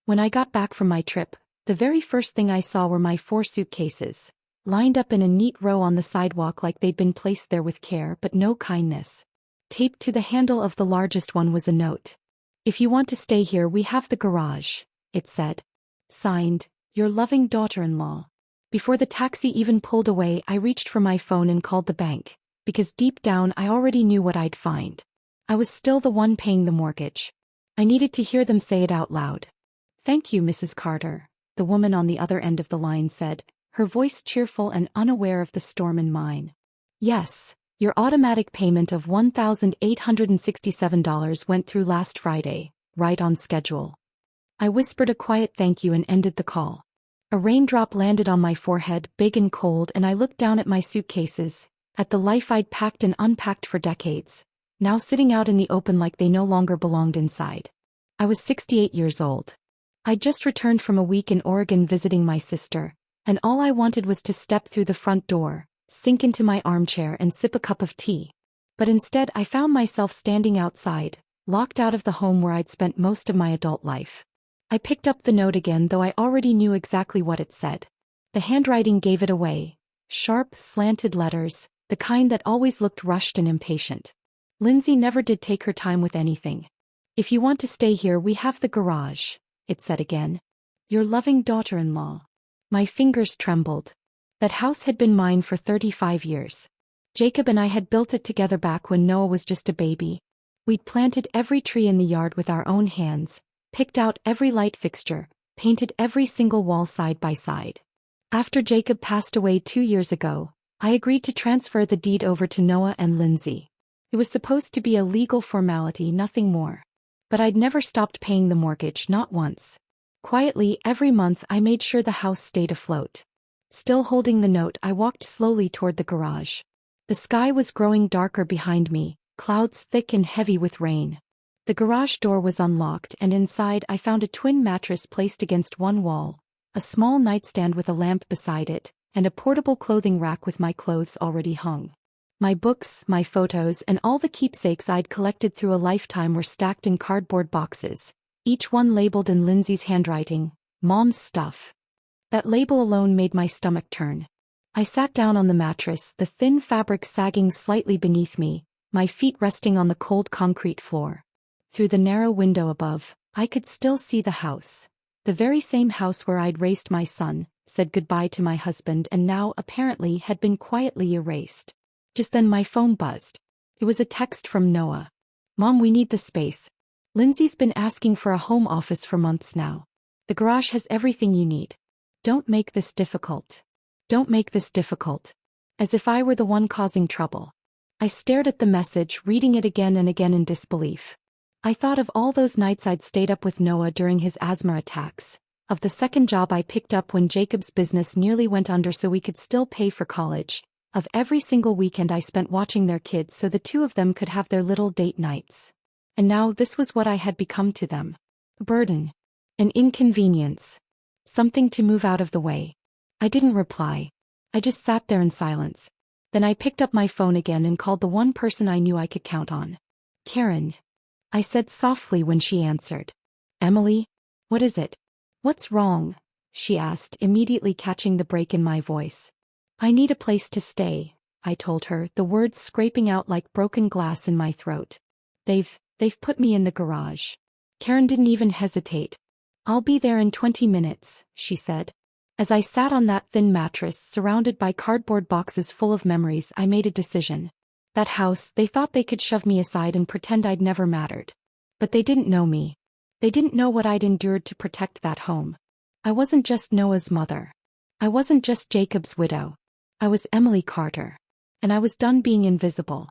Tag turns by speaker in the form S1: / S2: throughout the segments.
S1: When I got back from my trip, the very first thing I saw were my 4 suitcases, lined up in a neat row on the sidewalk like they'd been placed there with care but no kindness. Taped to the handle of the largest one was a note. "If you want to stay here, we have the garage," it said. Signed, "Your loving daughter-in-law." Before the taxi even pulled away, I reached for my phone and called the bank, because deep down I already knew what I'd find. I was still the one paying the mortgage. I needed to hear them say it out loud. "Thank you, Mrs. Carter," the woman on the other end of the line said, her voice cheerful and unaware of the storm in mine. "Yes, your automatic payment of $1,867 went through last Friday, right on schedule." I whispered a quiet thank you and ended the call. A raindrop landed on my forehead, big and cold, and I looked down at my suitcases, at the life I'd packed and unpacked for decades, now sitting out in the open like they no longer belonged inside. I was 68 years old. I'd just returned from a week in Oregon visiting my sister, and all I wanted was to step through the front door, sink into my armchair and sip a cup of tea. But instead I found myself standing outside, locked out of the home where I'd spent most of my adult life. I picked up the note again, though I already knew exactly what it said. The handwriting gave it away. Sharp, slanted letters, the kind that always looked rushed and impatient. Lindsay never did take her time with anything. "If you want to stay here, we have the garage," it said again. "Your loving daughter-in-law." My fingers trembled. That house had been mine for 35 years. Jacob and I had built it together back when Noah was just a baby. We'd planted every tree in the yard with our own hands, picked out every light fixture, painted every single wall side by side. After Jacob passed away 2 years ago, I agreed to transfer the deed over to Noah and Lindsay. It was supposed to be a legal formality, nothing more. But I'd never stopped paying the mortgage, not once. Quietly, every month I made sure the house stayed afloat. Still holding the note, I walked slowly toward the garage. The sky was growing darker behind me, clouds thick and heavy with rain. The garage door was unlocked, and inside I found a twin mattress placed against one wall, a small nightstand with a lamp beside it, and a portable clothing rack with my clothes already hung. My books, my photos, and all the keepsakes I'd collected through a lifetime were stacked in cardboard boxes, each one labeled in Lindsay's handwriting, "Mom's stuff." That label alone made my stomach turn. I sat down on the mattress, the thin fabric sagging slightly beneath me, my feet resting on the cold concrete floor. Through the narrow window above, I could still see the house. The very same house where I'd raised my son, said goodbye to my husband, and now apparently had been quietly erased. Just then my phone buzzed. It was a text from Noah. "Mom, we need the space. Lindsay's been asking for a home office for months now. The garage has everything you need. Don't make this difficult. Don't make this difficult." As if I were the one causing trouble. I stared at the message, reading it again and again in disbelief. I thought of all those nights I'd stayed up with Noah during his asthma attacks, of the second job I picked up when Jacob's business nearly went under so we could still pay for college, of every single weekend I spent watching their kids so the two of them could have their little date nights. And now this was what I had become to them. A burden. An inconvenience. Something to move out of the way. I didn't reply. I just sat there in silence. Then I picked up my phone again and called the one person I knew I could count on. "Karen," I said softly when she answered. "Emily? What is it? What's wrong?" she asked, immediately catching the break in my voice. "I need a place to stay," I told her, the words scraping out like broken glass in my throat. They've put me in the garage." Karen didn't even hesitate. "I'll be there in 20 minutes, she said. As I sat on that thin mattress, surrounded by cardboard boxes full of memories, I made a decision. That house, they thought they could shove me aside and pretend I'd never mattered. But they didn't know me. They didn't know what I'd endured to protect that home. I wasn't just Noah's mother. I wasn't just Jacob's widow. I was Emily Carter. And I was done being invisible.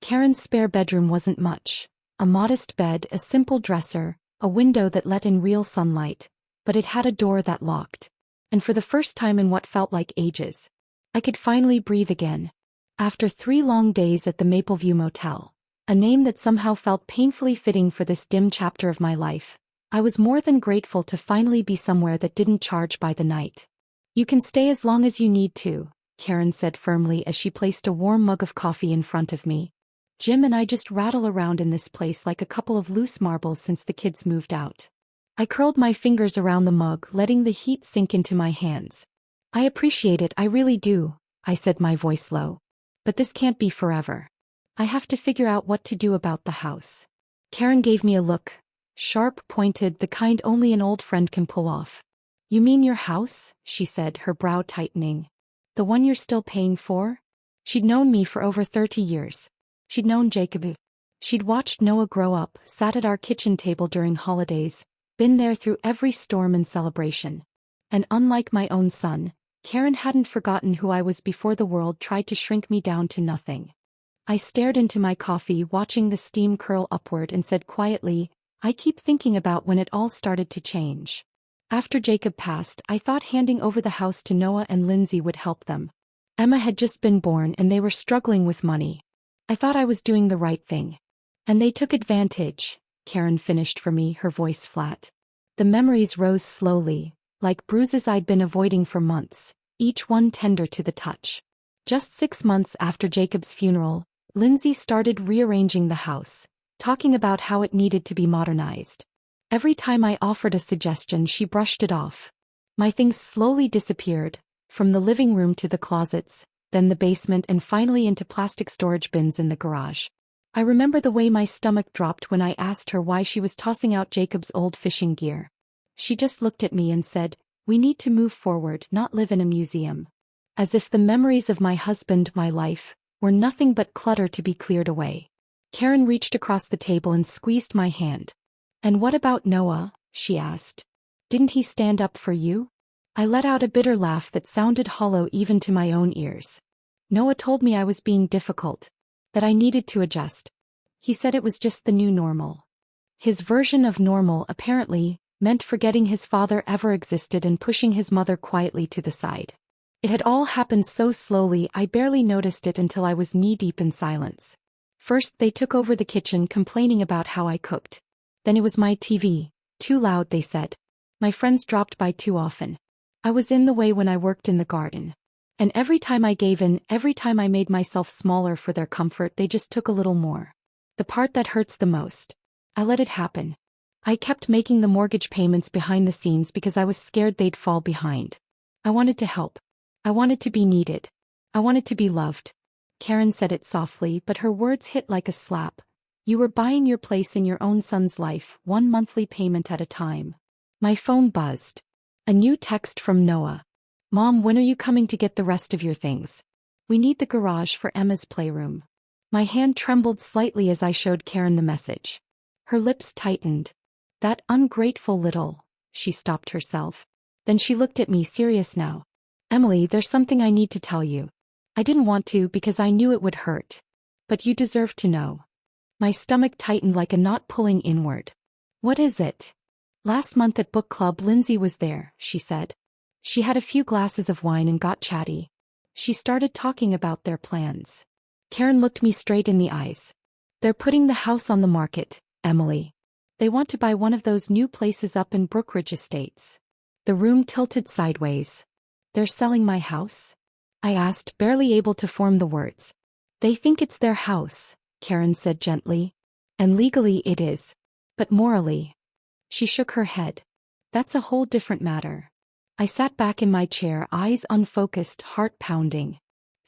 S1: Karen's spare bedroom wasn't much. A modest bed, a simple dresser, a window that let in real sunlight, but it had a door that locked. And for the first time in what felt like ages, I could finally breathe again. After 3 long days at the Mapleview Motel, a name that somehow felt painfully fitting for this dim chapter of my life, I was more than grateful to finally be somewhere that didn't charge by the night. "You can stay as long as you need to," Karen said firmly as she placed a warm mug of coffee in front of me. "Jim and I just rattle around in this place like a couple of loose marbles since the kids moved out. I curled my fingers around the mug, letting the heat sink into my hands. I appreciate it, I really do, I said, my voice low. But this can't be forever. I have to figure out what to do about the house. Karen gave me a look. Sharp, pointed, the kind only an old friend can pull off. You mean your house? She said, her brow tightening. The one you're still paying for? She'd known me for over 30 years. She'd known Jacob. She'd watched Noah grow up, sat at our kitchen table during holidays, been there through every storm and celebration. And unlike my own son, Karen hadn't forgotten who I was before the world tried to shrink me down to nothing. I stared into my coffee, watching the steam curl upward, and said quietly, I keep thinking about when it all started to change. After Jacob passed, I thought handing over the house to Noah and Lindsay would help them. Emma had just been born and they were struggling with money. I thought I was doing the right thing. And they took advantage, Karen finished for me, her voice flat. The memories rose slowly, like bruises I'd been avoiding for months, each one tender to the touch. Just 6 months after Jacob's funeral, Lindsay started rearranging the house, talking about how it needed to be modernized. Every time I offered a suggestion, she brushed it off. My things slowly disappeared, from the living room to the closets, then the basement, and finally into plastic storage bins in the garage. I remember the way my stomach dropped when I asked her why she was tossing out Jacob's old fishing gear. She just looked at me and said, we need to move forward, not live in a museum. As if the memories of my husband, my life, were nothing but clutter to be cleared away. Karen reached across the table and squeezed my hand. And what about Noah? She asked. Didn't he stand up for you? I let out a bitter laugh that sounded hollow even to my own ears. Noah told me I was being difficult, that I needed to adjust. He said it was just the new normal. His version of normal, apparently, meant forgetting his father ever existed and pushing his mother quietly to the side. It had all happened so slowly I barely noticed it until I was knee-deep in silence. First they took over the kitchen, complaining about how I cooked. Then it was my TV, too loud, they said. My friends dropped by too often. I was in the way when I worked in the garden. And every time I gave in, every time I made myself smaller for their comfort, they just took a little more. The part that hurts the most. I let it happen. I kept making the mortgage payments behind the scenes because I was scared they'd fall behind. I wanted to help. I wanted to be needed. I wanted to be loved. Karen said it softly, but her words hit like a slap. You were buying your place in your own son's life, one monthly payment at a time. My phone buzzed. A new text from Noah. Mom, when are you coming to get the rest of your things? We need the garage for Emma's playroom. My hand trembled slightly as I showed Karen the message. Her lips tightened. That ungrateful little. She stopped herself. Then she looked at me, serious now. Emily, there's something I need to tell you. I didn't want to because I knew it would hurt. But you deserve to know. My stomach tightened like a knot pulling inward. What is it? Last month at book club, Lindsay was there, she said. She had a few glasses of wine and got chatty. She started talking about their plans. Karen looked me straight in the eyes. They're putting the house on the market, Emily. They want to buy one of those new places up in Brookridge Estates. The room tilted sideways. They're selling my house? I asked, barely able to form the words. They think it's their house, Karen said gently. And legally it is. But morally. She shook her head. That's a whole different matter. I sat back in my chair, eyes unfocused, heart pounding.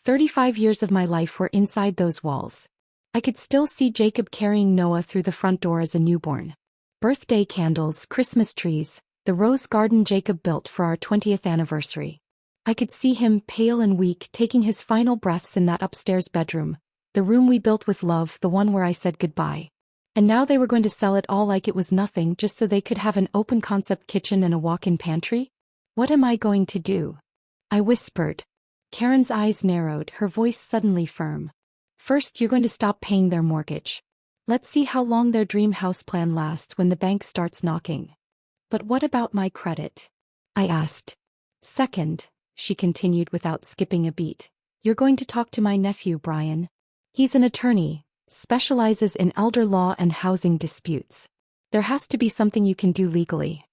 S1: 35 years of my life were inside those walls. I could still see Jacob carrying Noah through the front door as a newborn. Birthday candles, Christmas trees, the rose garden Jacob built for our 20th anniversary. I could see him, pale and weak, taking his final breaths in that upstairs bedroom, the room we built with love, the one where I said goodbye. And now they were going to sell it all like it was nothing just so they could have an open-concept kitchen and a walk-in pantry? What am I going to do? I whispered. Karen's eyes narrowed, her voice suddenly firm. First, you're going to stop paying their mortgage. Let's see how long their dream house plan lasts when the bank starts knocking. But what about my credit? I asked. Second, she continued without skipping a beat, you're going to talk to my nephew, Brian. He's an attorney, specializes in elder law and housing disputes. There has to be something you can do legally.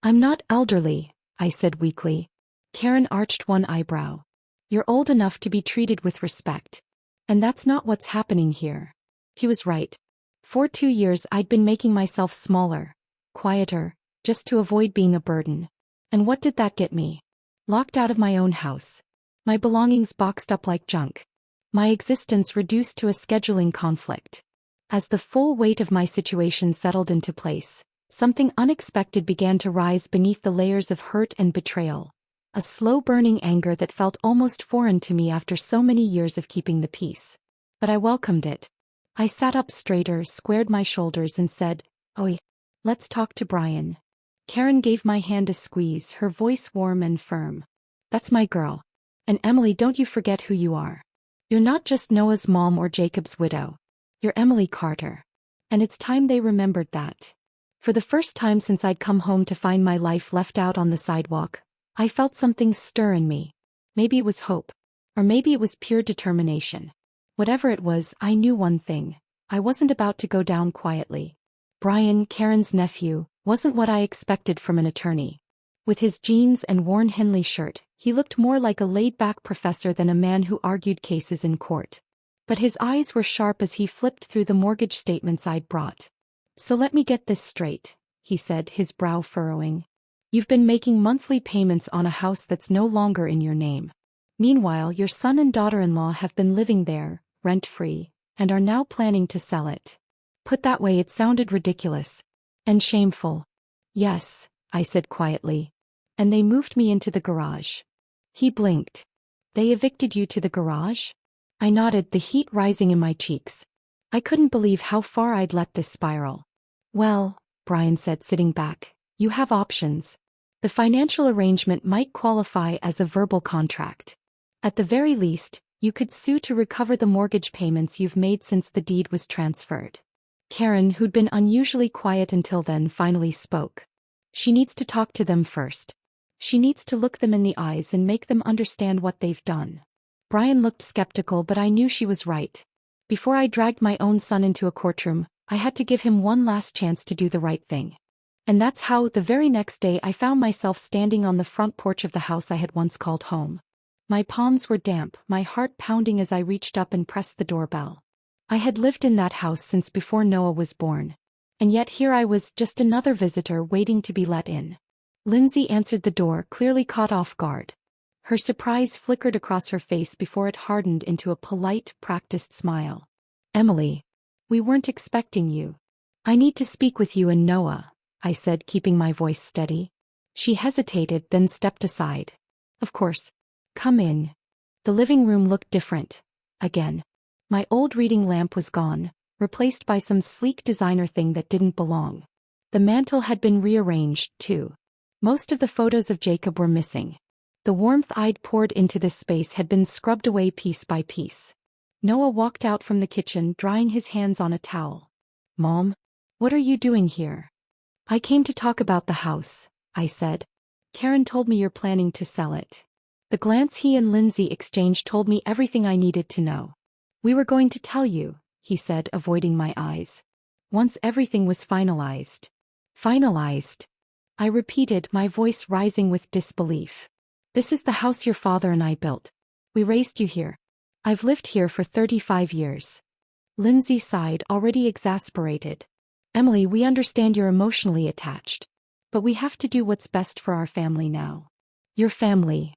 S1: I'm not elderly, I said weakly. Karen arched one eyebrow. You're old enough to be treated with respect. And that's not what's happening here. He was right. For 2 years I'd been making myself smaller, quieter, just to avoid being a burden. And what did that get me? Locked out of my own house. My belongings boxed up like junk. My existence reduced to a scheduling conflict. As the full weight of my situation settled into place, something unexpected began to rise beneath the layers of hurt and betrayal. A slow-burning anger that felt almost foreign to me after so many years of keeping the peace. But I welcomed it. I sat up straighter, squared my shoulders and said, "Oi, let's talk to Brian." Karen gave my hand a squeeze, her voice warm and firm. "That's my girl. And Emily, don't you forget who you are. You're not just Noah's mom or Jacob's widow. You're Emily Carter." And it's time they remembered that. For the first time since I'd come home to find my life left out on the sidewalk, I felt something stir in me. Maybe it was hope. Or maybe it was pure determination. Whatever it was, I knew one thing. I wasn't about to go down quietly. Brian, Karen's nephew, wasn't what I expected from an attorney. With his jeans and worn Henley shirt, he looked more like a laid-back professor than a man who argued cases in court. But his eyes were sharp as he flipped through the mortgage statements I'd brought. "So let me get this straight," he said, his brow furrowing. "You've been making monthly payments on a house that's no longer in your name. Meanwhile, your son and daughter-in-law have been living there, rent-free, and are now planning to sell it." Put that way, it sounded ridiculous. And shameful. "Yes," I said quietly. "And they moved me into the garage." He blinked. "They evicted you to the garage?" I nodded, the heat rising in my cheeks. I couldn't believe how far I'd let this spiral. "Well," Brian said, sitting back, "you have options. The financial arrangement might qualify as a verbal contract. At the very least, you could sue to recover the mortgage payments you've made since the deed was transferred." Karen, who'd been unusually quiet until then, finally spoke. "She needs to talk to them first. She needs to look them in the eyes and make them understand what they've done." Brian looked skeptical, but I knew she was right. Before I dragged my own son into a courtroom, I had to give him one last chance to do the right thing. And that's how, the very next day, I found myself standing on the front porch of the house I had once called home. My palms were damp, my heart pounding as I reached up and pressed the doorbell. I had lived in that house since before Noah was born. And yet here I was, just another visitor waiting to be let in. Lindsay answered the door, clearly caught off guard. Her surprise flickered across her face before it hardened into a polite, practiced smile. "Emily, we weren't expecting you. I need to speak with you and Noah," I said, keeping my voice steady. She hesitated, then stepped aside. "Of course. Come in." The living room looked different. Again. My old reading lamp was gone, replaced by some sleek designer thing that didn't belong. The mantel had been rearranged, too. Most of the photos of Jacob were missing. The warmth I'd poured into this space had been scrubbed away piece by piece. Noah walked out from the kitchen, drying his hands on a towel. "Mom, what are you doing here?" "I came to talk about the house," I said. "Karen told me you're planning to sell it." The glance he and Lindsay exchanged told me everything I needed to know. "We were going to tell you," he said, avoiding my eyes. "Once everything was finalized." "Finalized?" I repeated, my voice rising with disbelief. "This is the house your father and I built. We raised you here. I've lived here for 35 years. Lindsay sighed, already exasperated. "Emily, we understand you're emotionally attached. But we have to do what's best for our family now." "Your family?"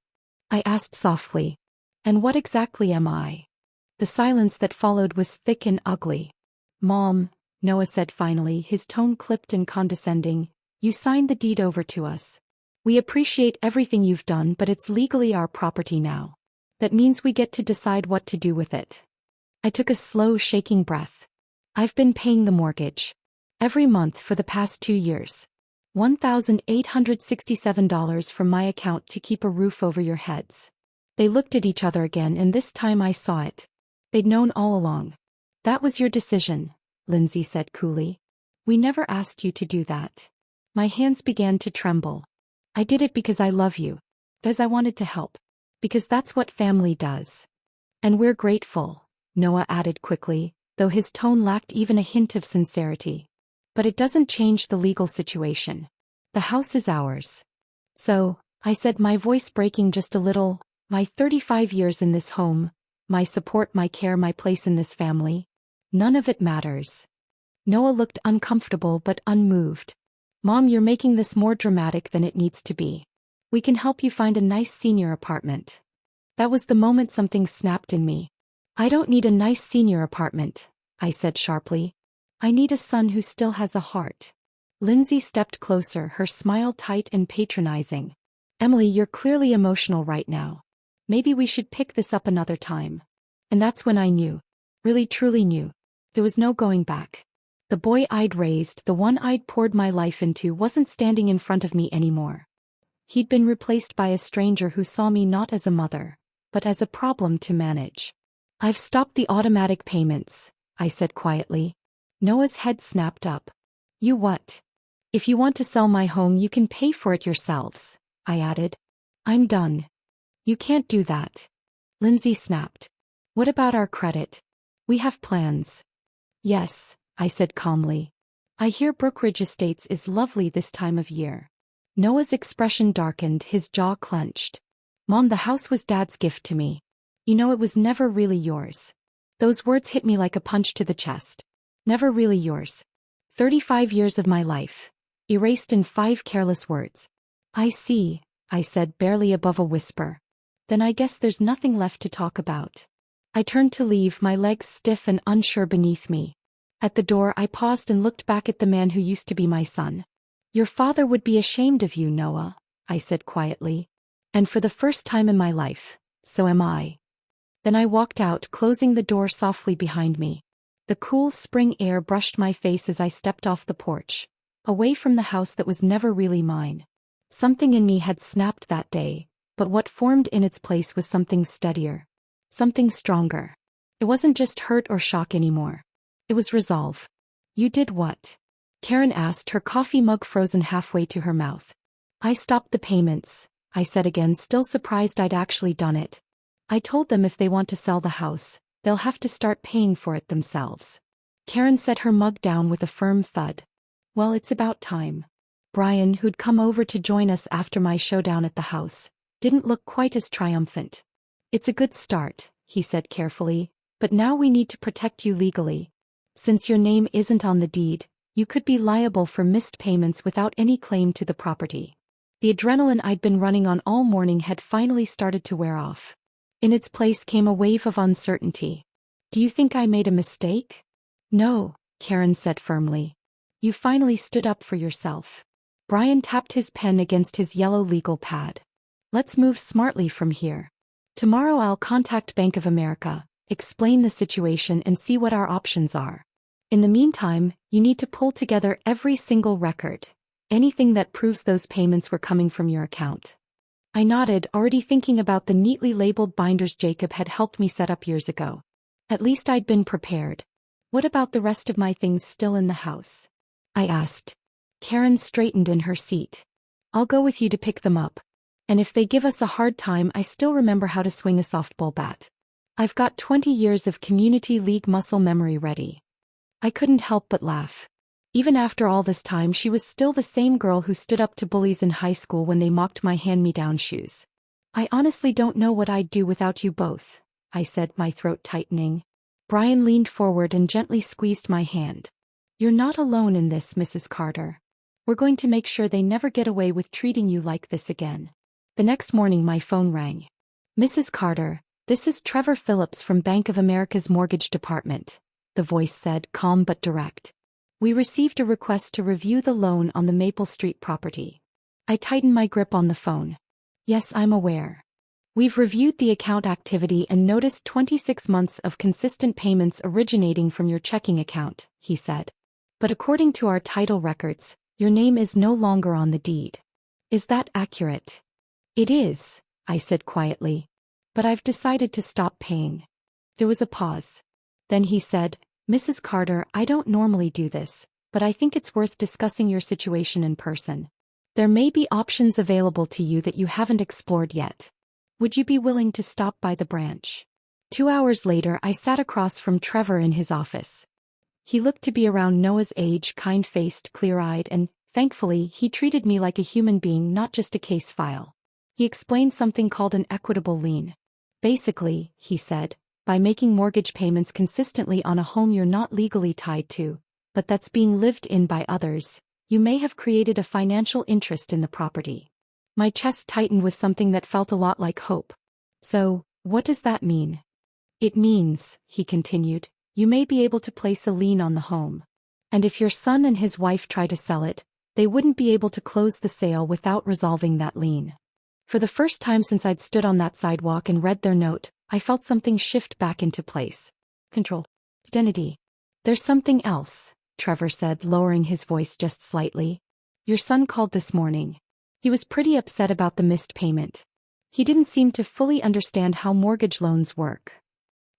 S1: I asked softly. "And what exactly am I?" The silence that followed was thick and ugly. "Mom," Noah said finally, his tone clipped and condescending, "you signed the deed over to us. We appreciate everything you've done, but it's legally our property now. That means we get to decide what to do with it." I took a slow, shaking breath. "I've been paying the mortgage. Every month for the past 2 years. $1,867 from my account to keep a roof over your heads." They looked at each other again, and this time I saw it. They'd known all along. "That was your decision," Lindsay said coolly. "We never asked you to do that." My hands began to tremble. "I did it because I love you. Because I wanted to help. Because that's what family does. And we're grateful," Noah added quickly, though his tone lacked even a hint of sincerity. "But it doesn't change the legal situation. The house is ours." "So," I said, my voice breaking just a little, "my 35 years in this home, my support, my care, my place in this family, none of it matters." Noah looked uncomfortable but unmoved. Mom, you're making this more dramatic than it needs to be. We can help you find a nice senior apartment. That was the moment something snapped in me. I don't need a nice senior apartment, I said sharply. I need a son who still has a heart. Lindsay stepped closer, her smile tight and patronizing. Emily, you're clearly emotional right now. Maybe we should pick this up another time. And that's when I knew. Really truly knew. There was no going back. The boy I'd raised, the one I'd poured my life into, wasn't standing in front of me anymore. He'd been replaced by a stranger who saw me not as a mother, but as a problem to manage. I've stopped the automatic payments, I said quietly. Noah's head snapped up. You what? If you want to sell my home, you can pay for it yourselves, I added. I'm done. You can't do that. Lindsay snapped. What about our credit? We have plans. Yes, I said calmly. I hear Brookridge Estates is lovely this time of year. Noah's expression darkened, his jaw clenched. Mom, the house was Dad's gift to me. You know, it was never really yours. Those words hit me like a punch to the chest. Never really yours. 35 years of my life. Erased in 5 careless words. I see, I said barely above a whisper. Then I guess there's nothing left to talk about. I turned to leave, my legs stiff and unsure beneath me. At the door I paused and looked back at the man who used to be my son. Your father would be ashamed of you, Noah, I said quietly. And for the first time in my life, so am I. Then I walked out, closing the door softly behind me. The cool spring air brushed my face as I stepped off the porch, away from the house that was never really mine. Something in me had snapped that day, but what formed in its place was something steadier. Something stronger. It wasn't just hurt or shock anymore. It was resolve. You did what? Karen asked, her coffee mug frozen halfway to her mouth. I stopped the payments, I said again, still surprised I'd actually done it. I told them if they want to sell the house, they'll have to start paying for it themselves. Karen set her mug down with a firm thud. Well, it's about time. Brian, who'd come over to join us after my showdown at the house, didn't look quite as triumphant. It's a good start, he said carefully, but now we need to protect you legally. Since your name isn't on the deed, you could be liable for missed payments without any claim to the property. The adrenaline I'd been running on all morning had finally started to wear off. In its place came a wave of uncertainty. Do you think I made a mistake? No, Karen said firmly. You finally stood up for yourself. Brian tapped his pen against his yellow legal pad. Let's move smartly from here. Tomorrow I'll contact Bank of America, explain the situation and see what our options are. In the meantime, you need to pull together every single record, anything that proves those payments were coming from your account. I nodded, already thinking about the neatly labeled binders Jacob had helped me set up years ago. At least I'd been prepared. What about the rest of my things still in the house? I asked. Karen straightened in her seat. I'll go with you to pick them up. And if they give us a hard time, I still remember how to swing a softball bat. I've got 20 years of community league muscle memory ready. I couldn't help but laugh. Even after all this time, she was still the same girl who stood up to bullies in high school when they mocked my hand-me-down shoes. I honestly don't know what I'd do without you both, I said, my throat tightening. Brian leaned forward and gently squeezed my hand. You're not alone in this, Mrs. Carter. We're going to make sure they never get away with treating you like this again. The next morning my phone rang. Mrs. Carter, this is Trevor Phillips from Bank of America's mortgage department, the voice said, calm but direct. We received a request to review the loan on the Maple Street property. I tightened my grip on the phone. Yes, I'm aware. We've reviewed the account activity and noticed 26 months of consistent payments originating from your checking account, he said. But according to our title records, your name is no longer on the deed. Is that accurate? It is, I said quietly. But I've decided to stop paying. There was a pause. Then he said, Mrs. Carter, I don't normally do this, but I think it's worth discussing your situation in person. There may be options available to you that you haven't explored yet. Would you be willing to stop by the branch? 2 hours later, I sat across from Trevor in his office. He looked to be around Noah's age, kind-faced, clear-eyed, and, thankfully, he treated me like a human being, not just a case file. He explained something called an equitable lien. Basically, he said, by making mortgage payments consistently on a home you're not legally tied to, but that's being lived in by others, You may have created a financial interest in the property. My chest tightened with something that felt a lot like hope. So, what does that mean? It means, he continued, you may be able to place a lien on the home. And if your son and his wife try to sell it, they wouldn't be able to close the sale without resolving that lien. For the first time since I'd stood on that sidewalk and read their note, I felt something shift back into place. Control. Identity. There's something else, Trevor said, lowering his voice just slightly. Your son called this morning. He was pretty upset about the missed payment. He didn't seem to fully understand how mortgage loans work.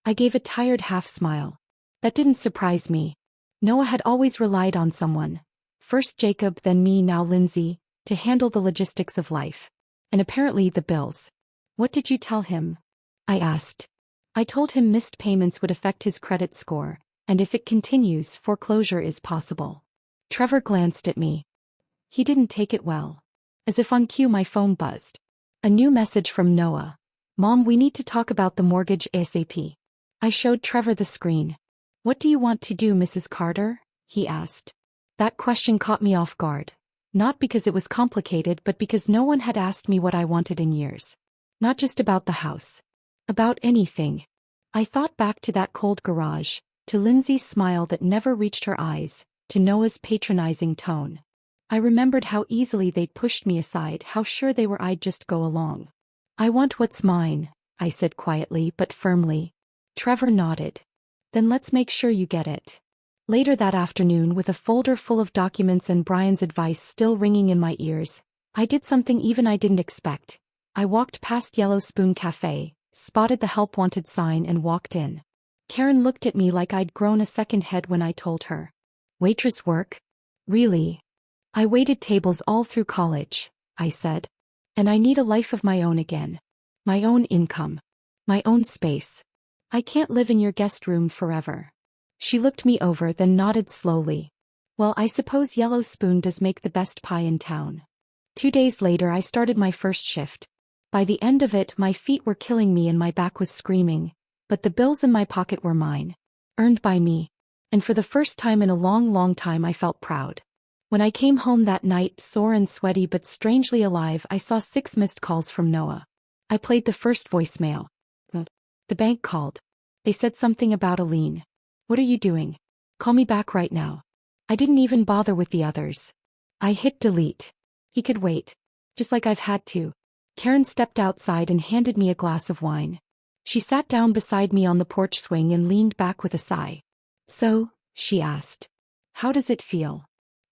S1: I gave a tired half smile. That didn't surprise me. Noah had always relied on someone, first Jacob then me now Lindsay, to handle the logistics of life. And apparently the bills. What did you tell him? I asked. I told him missed payments would affect his credit score, and if it continues, foreclosure is possible. Trevor glanced at me. He didn't take it well. As if on cue my phone buzzed. A new message from Noah. Mom, we need to talk about the mortgage ASAP. I showed Trevor the screen. What do you want to do, Mrs. Carter? He asked. That question caught me off guard. Not because it was complicated but because no one had asked me what I wanted in years. Not just about the house. About anything. I thought back to that cold garage, to Lindsay's smile that never reached her eyes, to Noah's patronizing tone. I remembered how easily they'd pushed me aside, how sure they were I'd just go along. I want what's mine, I said quietly but firmly. Trevor nodded. Then let's make sure you get it. Later that afternoon, with a folder full of documents and Brian's advice still ringing in my ears, I did something even I didn't expect. I walked past Yellow Spoon Cafe, spotted the help wanted sign and walked in. Karen looked at me like I'd grown a second head when I told her. Waitress work? Really? I waited tables all through college, I said. And I need a life of my own again. My own income. My own space. I can't live in your guest room forever. She looked me over then nodded slowly. Well, I suppose Yellow Spoon does make the best pie in town. 2 days later I started my first shift. By the end of it my feet were killing me and my back was screaming, but the bills in my pocket were mine. Earned by me. And for the first time in a long time I felt proud. When I came home that night, sore and sweaty but strangely alive, I saw 6 missed calls from Noah. I played the first voicemail. The bank called. They said something about a lien. What are you doing? Call me back right now. I didn't even bother with the others. I hit delete. He could wait. Just like I've had to. Karen stepped outside and handed me a glass of wine. She sat down beside me on the porch swing and leaned back with a sigh. So, she asked. How does it feel?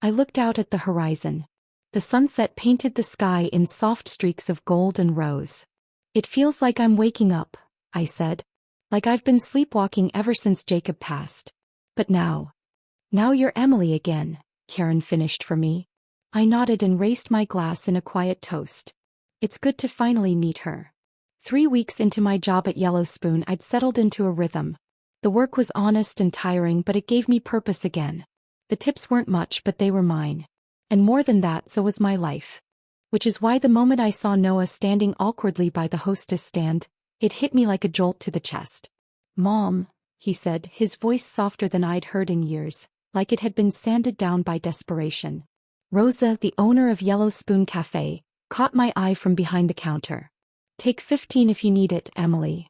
S1: I looked out at the horizon. The sunset painted the sky in soft streaks of gold and rose. It feels like I'm waking up, I said. Like I've been sleepwalking ever since Jacob passed. But now you're Emily again, Karen finished for me. I nodded and raised my glass in a quiet toast. It's good to finally meet her. 3 weeks into my job at Yellow Spoon I'd settled into a rhythm. The work was honest and tiring but it gave me purpose again. The tips weren't much but they were mine. And more than that, so was my life. Which is why the moment I saw Noah standing awkwardly by the hostess stand, it hit me like a jolt to the chest. Mom, he said, his voice softer than I'd heard in years, like it had been sanded down by desperation. Rosa, the owner of Yellow Spoon Cafe, caught my eye from behind the counter. Take 15 if you need it, Emily.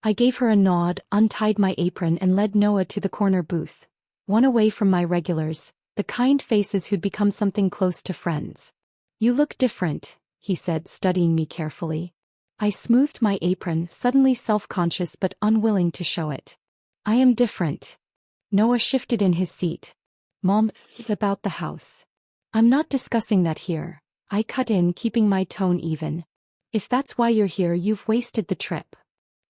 S1: I gave her a nod, untied my apron and led Noah to the corner booth. One away from my regulars, the kind faces who'd become something close to friends. You look different, he said, studying me carefully. I smoothed my apron, suddenly self-conscious but unwilling to show it. I am different. Noah shifted in his seat. Mom, about the house. I'm not discussing that here. I cut in, keeping my tone even. If that's why you're here, you've wasted the trip.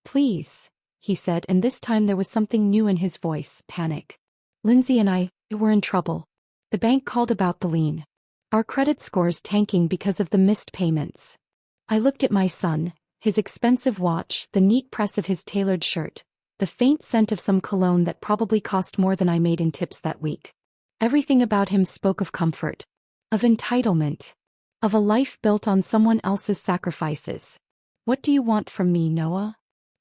S1: Please, he said, and this time there was something new in his voice, panic. Lindsay and I were in trouble. The bank called about the lien. Our credit score's tanking because of the missed payments. I looked at my son, his expensive watch, the neat press of his tailored shirt, the faint scent of some cologne that probably cost more than I made in tips that week. Everything about him spoke of comfort, of entitlement, of a life built on someone else's sacrifices. What do you want from me, Noah?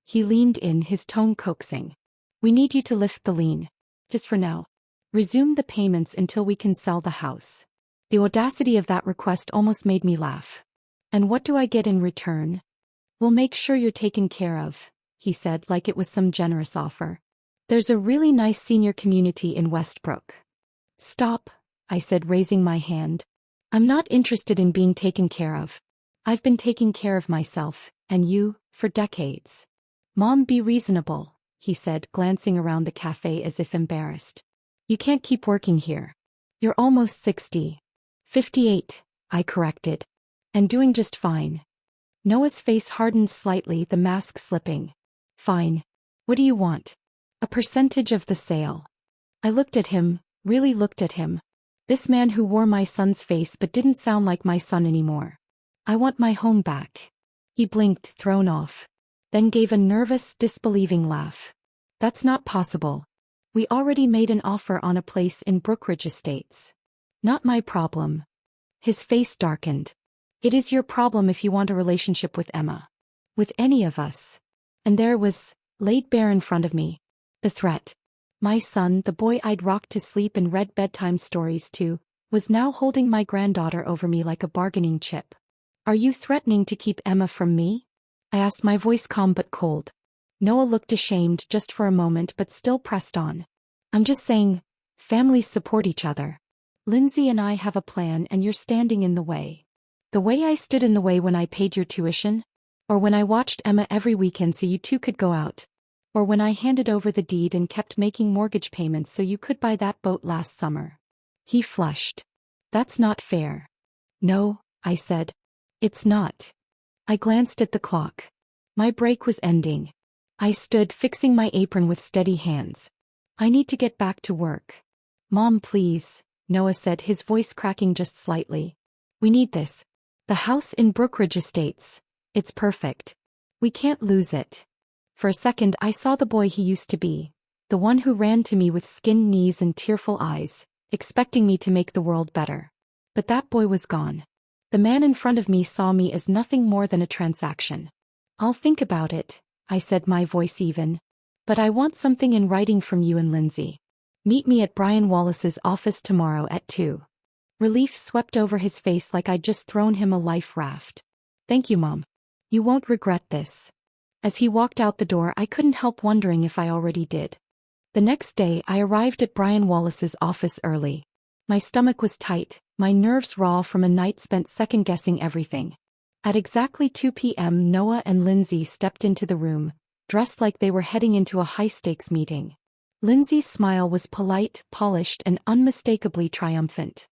S1: He leaned in, his tone coaxing. We need you to lift the lien. Just for now. Resume the payments until we can sell the house. The audacity of that request almost made me laugh. And what do I get in return? We'll make sure you're taken care of, he said like it was some generous offer. There's a really nice senior community in Westbrook. Stop, I said raising my hand. I'm not interested in being taken care of. I've been taking care of myself, and you, for decades. Mom, be reasonable, he said, glancing around the cafe as if embarrassed. You can't keep working here. You're almost 60. 58, I corrected. And doing just fine. Noah's face hardened slightly, the mask slipping. Fine. What do you want? A percentage of the sale. I looked at him, really looked at him. This man who wore my son's face but didn't sound like my son anymore. I want my home back. He blinked, thrown off. Then gave a nervous, disbelieving laugh. That's not possible. We already made an offer on a place in Brookridge Estates. Not my problem. His face darkened. It is your problem if you want a relationship with Emma. With any of us. And there was, laid bare in front of me, the threat. My son, the boy I'd rocked to sleep and read bedtime stories to, was now holding my granddaughter over me like a bargaining chip. Are you threatening to keep Emma from me? I asked, my voice calm but cold. Noah looked ashamed just for a moment but still pressed on. I'm just saying, families support each other. Lindsay and I have a plan and you're standing in the way. The way I stood in the way when I paid your tuition? Or when I watched Emma every weekend so you two could go out? Or when I handed over the deed and kept making mortgage payments so you could buy that boat last summer? He flushed. That's not fair. No, I said. It's not. I glanced at the clock. My break was ending. I stood fixing my apron with steady hands. I need to get back to work. Mom, please, Noah said, his voice cracking just slightly. We need this. The house in Brookridge Estates. It's perfect. We can't lose it. For a second I saw the boy he used to be, the one who ran to me with skinned knees and tearful eyes, expecting me to make the world better. But that boy was gone. The man in front of me saw me as nothing more than a transaction. I'll think about it, I said, my voice even. But I want something in writing from you and Lindsay. Meet me at Brian Wallace's office tomorrow at 2. Relief swept over his face like I'd just thrown him a life raft. Thank you, Mom. You won't regret this. As he walked out the door, I couldn't help wondering if I already did. The next day I arrived at Brian Wallace's office early. My stomach was tight, my nerves raw from a night spent second-guessing everything. At exactly 2 p.m. Noah and Lindsay stepped into the room, dressed like they were heading into a high-stakes meeting. Lindsay's smile was polite, polished, and unmistakably triumphant.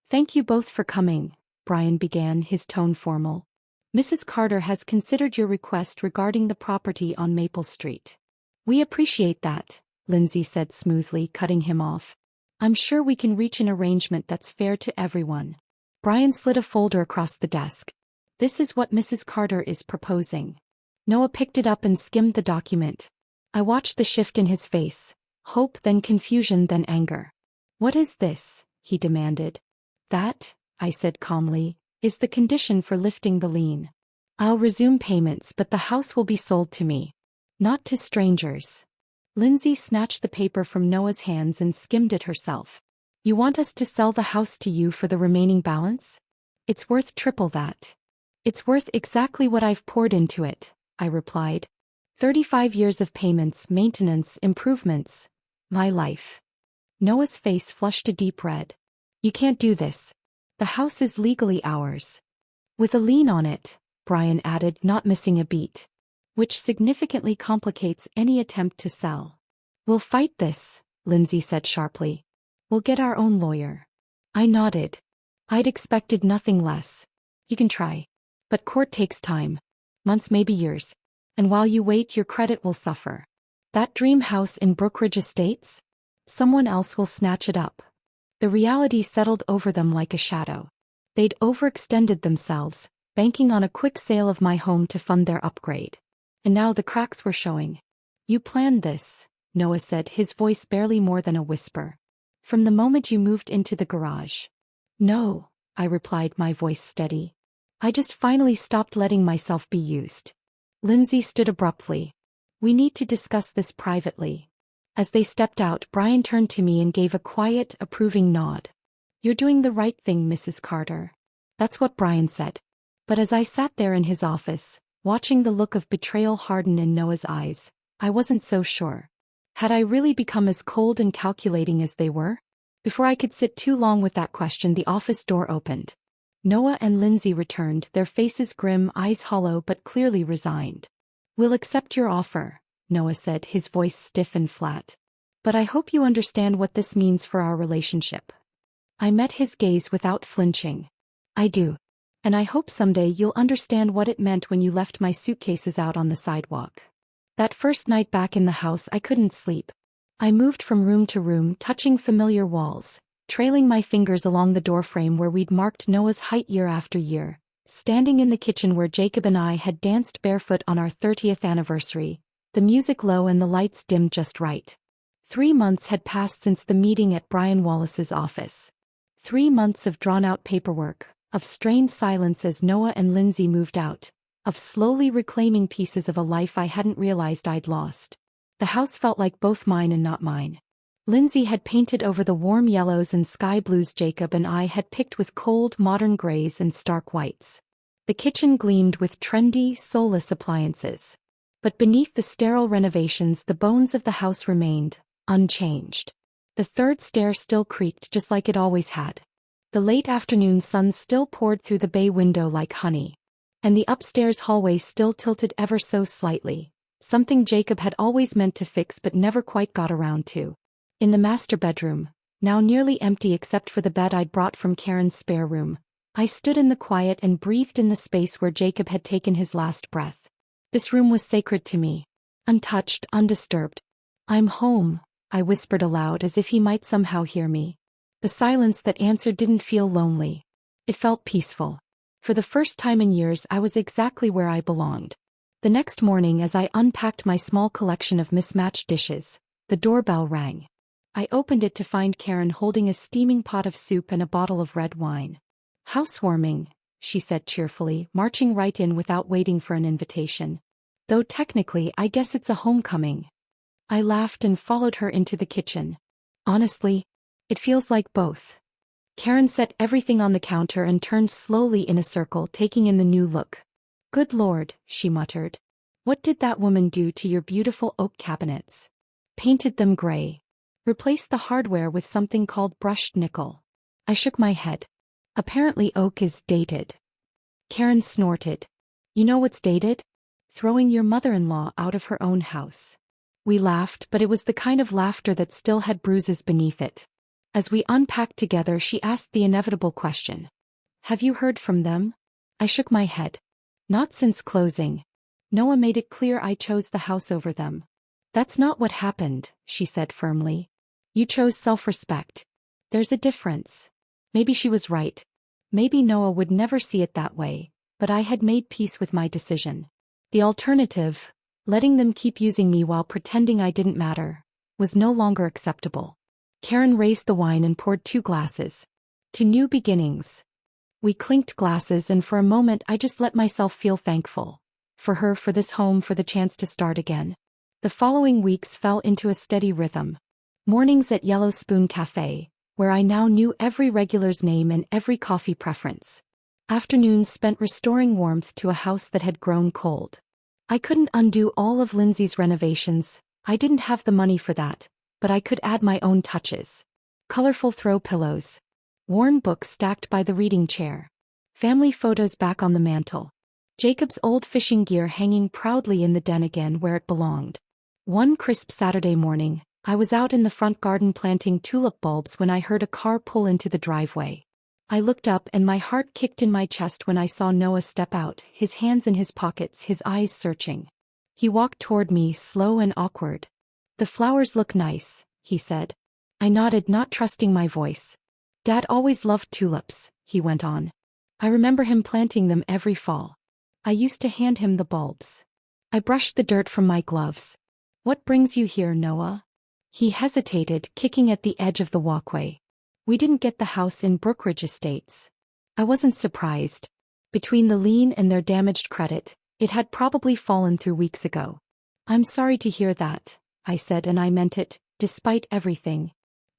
S1: Thank you both for coming, Brian began, his tone formal. Mrs. Carter has considered your request regarding the property on Maple Street. We appreciate that, Lindsay said smoothly, cutting him off. I'm sure we can reach an arrangement that's fair to everyone. Brian slid a folder across the desk. This is what Mrs. Carter is proposing. Noah picked it up and skimmed the document. I watched the shift in his face. Hope, then confusion, then anger. What is this? He demanded. That, I said calmly, is the condition for lifting the lien. I'll resume payments, but the house will be sold to me. Not to strangers. Lindsay snatched the paper from Noah's hands and skimmed it herself. You want us to sell the house to you for the remaining balance? It's worth triple that. It's worth exactly what I've poured into it, I replied. 35 years of payments, maintenance, improvements. My life. Noah's face flushed a deep red. You can't do this. The house is legally ours. With a lien on it, Brian added, not missing a beat. Which significantly complicates any attempt to sell. We'll fight this, Lindsay said sharply. We'll get our own lawyer. I nodded. I'd expected nothing less. You can try. But court takes time. Months, maybe years. And while you wait, your credit will suffer. That dream house in Brookridge Estates? Someone else will snatch it up. The reality settled over them like a shadow. They'd overextended themselves, banking on a quick sale of my home to fund their upgrade. And now the cracks were showing. You planned this, Noah said, his voice barely more than a whisper. From the moment you moved into the garage. No, I replied, my voice steady. I just finally stopped letting myself be used. Lindsay stood abruptly. We need to discuss this privately. As they stepped out, Brian turned to me and gave a quiet, approving nod. "You're doing the right thing, Mrs. Carter." That's what Brian said. But as I sat there in his office, watching the look of betrayal harden in Noah's eyes, I wasn't so sure. Had I really become as cold and calculating as they were? Before I could sit too long with that question, the office door opened. Noah and Lindsay returned, their faces grim, eyes hollow but clearly resigned. "We'll accept your offer," Noah said, his voice stiff and flat. "But I hope you understand what this means for our relationship." I met his gaze without flinching. "I do. And I hope someday you'll understand what it meant when you left my suitcases out on the sidewalk." That first night back in the house, I couldn't sleep. I moved from room to room, touching familiar walls, trailing my fingers along the doorframe where we'd marked Noah's height year after year, standing in the kitchen where Jacob and I had danced barefoot on our 30th anniversary, the music low and the lights dimmed just right. 3 months had passed since the meeting at Brian Wallace's office. 3 months of drawn-out paperwork, of strained silence as Noah and Lindsay moved out, of slowly reclaiming pieces of a life I hadn't realized I'd lost. The house felt like both mine and not mine. Lindsay had painted over the warm yellows and sky blues Jacob and I had picked with cold, modern grays and stark whites. The kitchen gleamed with trendy, soulless appliances. But beneath the sterile renovations, the bones of the house remained, unchanged. The third stair still creaked just like it always had. The late afternoon sun still poured through the bay window like honey. And the upstairs hallway still tilted ever so slightly, something Jacob had always meant to fix but never quite got around to. In the master bedroom, now nearly empty except for the bed I'd brought from Karen's spare room, I stood in the quiet and breathed in the space where Jacob had taken his last breath. This room was sacred to me. Untouched, undisturbed. "I'm home," I whispered aloud as if he might somehow hear me. The silence that answered didn't feel lonely. It felt peaceful. For the first time in years, I was exactly where I belonged. The next morning, as I unpacked my small collection of mismatched dishes, the doorbell rang. I opened it to find Karen holding a steaming pot of soup and a bottle of red wine. "Housewarming," she said cheerfully, marching right in without waiting for an invitation. "Though technically, I guess it's a homecoming." I laughed and followed her into the kitchen. "Honestly, it feels like both." Karen set everything on the counter and turned slowly in a circle, taking in the new look. "Good Lord," she muttered. "What did that woman do to your beautiful oak cabinets?" "Painted them gray. Replaced the hardware with something called brushed nickel." I shook my head. "Apparently oak is dated." Karen snorted. "You know what's dated? Throwing your mother-in-law out of her own house." We laughed, but it was the kind of laughter that still had bruises beneath it. As we unpacked together, she asked the inevitable question. "Have you heard from them?" I shook my head. "Not since closing. Noah made it clear I chose the house over them." "That's not what happened," she said firmly. "You chose self-respect. There's a difference." Maybe she was right. Maybe Noah would never see it that way, but I had made peace with my decision. The alternative, letting them keep using me while pretending I didn't matter, was no longer acceptable. Karen raised the wine and poured 2 glasses. "To new beginnings." We clinked glasses, and for a moment I just let myself feel thankful. For her, for this home, for the chance to start again. The following weeks fell into a steady rhythm. Mornings at Yellow Spoon Cafe, where I now knew every regular's name and every coffee preference. Afternoons spent restoring warmth to a house that had grown cold. I couldn't undo all of Lindsay's renovations. I didn't have the money for that. But I could add my own touches. Colorful throw pillows. Worn books stacked by the reading chair. Family photos back on the mantel. Jacob's old fishing gear hanging proudly in the den again where it belonged. One crisp Saturday morning, I was out in the front garden planting tulip bulbs when I heard a car pull into the driveway. I looked up and my heart kicked in my chest when I saw Noah step out, his hands in his pockets, his eyes searching. He walked toward me, slow and awkward. "The flowers look nice," he said. I nodded, not trusting my voice. "Dad always loved tulips," he went on. "I remember him planting them every fall. I used to hand him the bulbs." I brushed the dirt from my gloves. "What brings you here, Noah?" He hesitated, kicking at the edge of the walkway. "We didn't get the house in Brookridge Estates." I wasn't surprised. Between the lien and their damaged credit, it had probably fallen through weeks ago. "I'm sorry to hear that," I said, and I meant it, despite everything.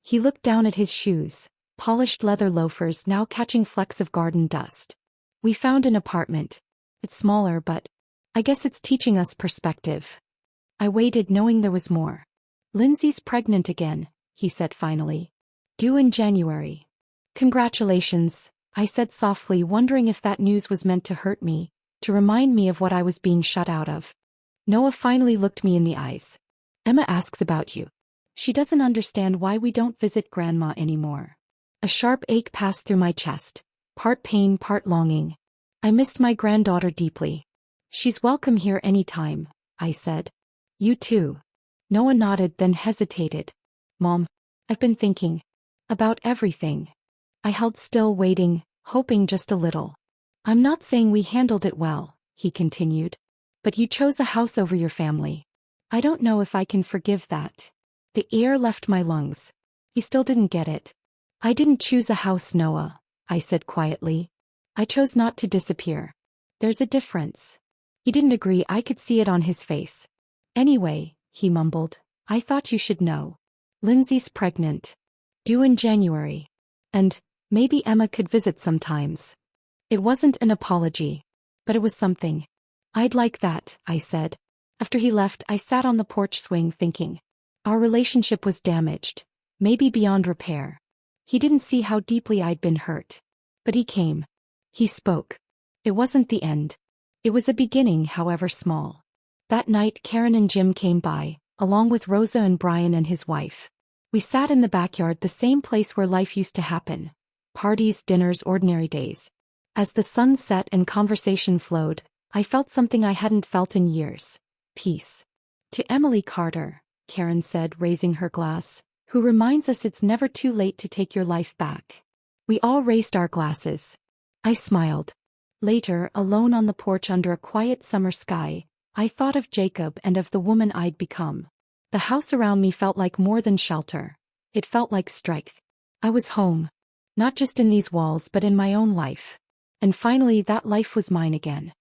S1: He looked down at his shoes, polished leather loafers now catching flecks of garden dust. We found an apartment. It's smaller, but I guess it's teaching us perspective. I waited knowing there was more. Lindsay's pregnant again, he said finally. Due in January. Congratulations, I said softly, wondering if that news was meant to hurt me, to remind me of what I was being shut out of. Noah finally looked me in the eyes. Emma asks about you. She doesn't understand why we don't visit Grandma anymore. A sharp ache passed through my chest, part pain, part longing. I missed my granddaughter deeply. She's welcome here any time, I said. You too. Noah nodded, then hesitated. Mom, I've been thinking about everything. I held still, waiting, hoping just a little. I'm not saying we handled it well, he continued. But you chose a house over your family. I don't know if I can forgive that. The air left my lungs. He still didn't get it. I didn't choose a house, Noah, I said quietly. I chose not to disappear. There's a difference. He didn't agree, I could see it on his face. Anyway, he mumbled, I thought you should know. Lindsay's pregnant. Due in January. And maybe Emma could visit sometimes. It wasn't an apology. But it was something. I'd like that, I said. After he left, I sat on the porch swing thinking. Our relationship was damaged. Maybe beyond repair. He didn't see how deeply I'd been hurt. But he came. He spoke. It wasn't the end. It was a beginning, however small. That night Karen and Jim came by, along with Rosa and Brian and his wife. We sat in the backyard, the same place where life used to happen. Parties, dinners, ordinary days. As the sun set and conversation flowed, I felt something I hadn't felt in years. Peace. To Emily Carter, Karen said, raising her glass, who reminds us it's never too late to take your life back. We all raised our glasses. I smiled. Later, alone on the porch under a quiet summer sky, I thought of Jacob and of the woman I'd become. The house around me felt like more than shelter. It felt like strength. I was home. Not just in these walls but in my own life. And finally that life was mine again.